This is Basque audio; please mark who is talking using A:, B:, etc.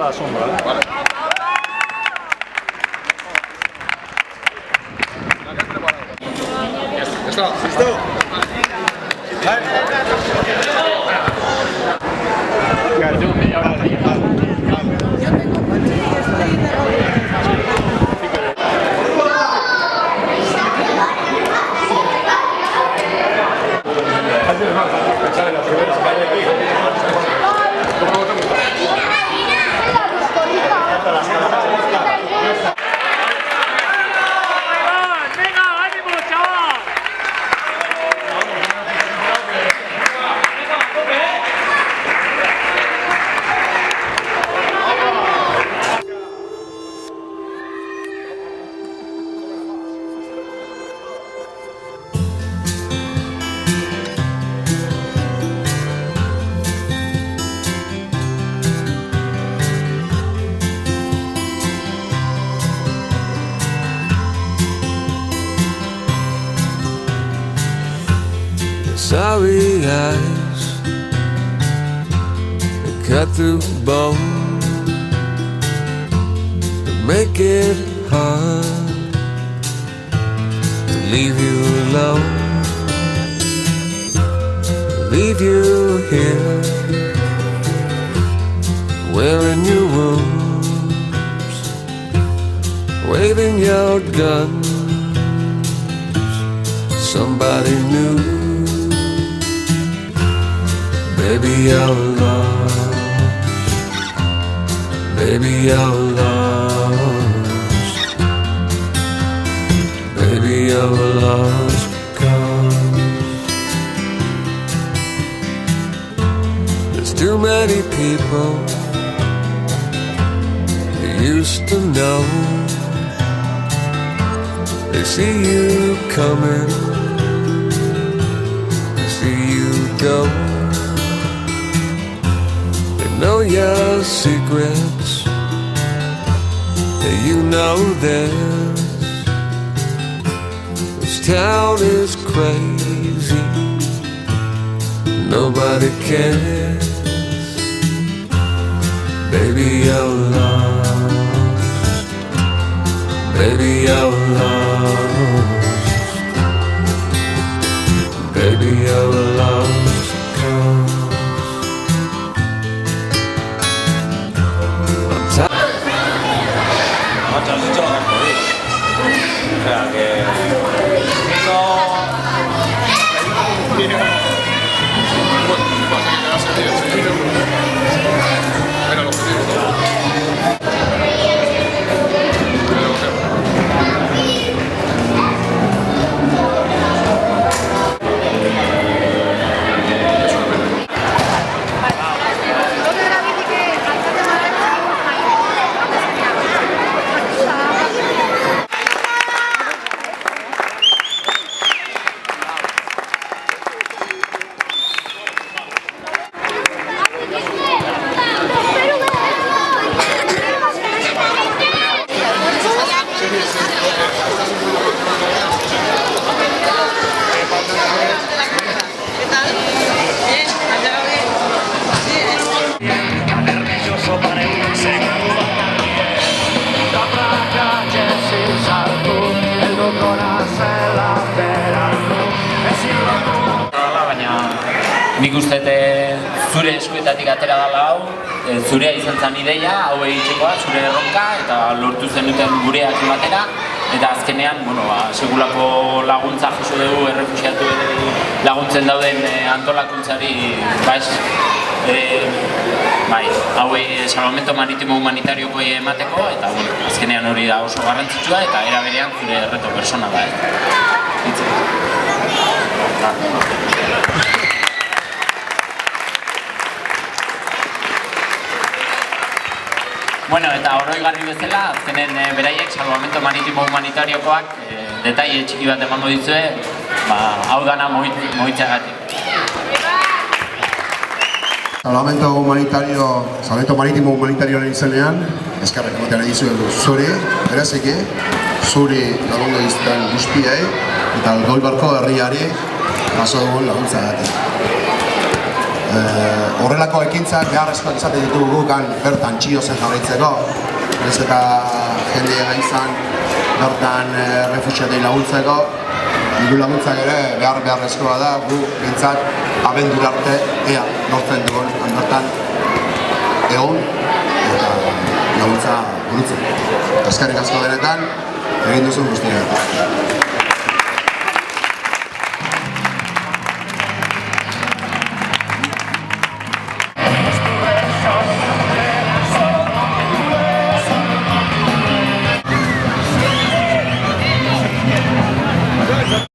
A: la sombra. Vale. ¿Listo? ¿Listo?
B: Sorry eyes that cut through bone, that make it hard to leave you alone, leave you here, wearing your wounds, waving your guns. Somebody new. Baby, you're lost. Baby, you're lost. Baby, you're lost because there's too many people you used to know. They see you coming, they see you go. Know your secrets, you know this. This town is crazy, nobody cares. Baby, you're lost. Baby, you're lost. Baby, you're lost.
C: Nik uste zure eskuetatik atera dela hau, zurea izan zen ideia, hau egitekoa, zure erronka, eta lortu zenuten gureak ematera, eta azkenean, segulako laguntza jaso dugu, errefuxiatu laguntzen dauden antolakuntzari, hauei salvamento maritimo humanitarioko emateko, eta azkenean hori da oso garrantzitsua, eta era berean zure reto personala. Bueno, eta oroigarri bezala, azkenen beraiek salvamento maritimo humanitariokoak detaile txiki bat emango ditzue, hau dana moitzeagatik.
D: Salvamento maritimo humanitarioaren izenean, eskerrak ematean dizuegu zuri, bereziki, zuri lagundu dizuten guztiei, eta Golbarko herriari jaso dugun laguntzagatik. Horrelako ekintzak beharrezkoak izaten ditugu gukan bertan txiozen jarraitzeko. Ez eta jendea izan bertan refuxiatei laguntzeko. Diru laguntzak ere beharrezkoa da, gu bintzat abendur arte ea lortzen dugun bertan egon eta laguntza burutzen. Eskerrik asko denetan, egin duzun guztiak.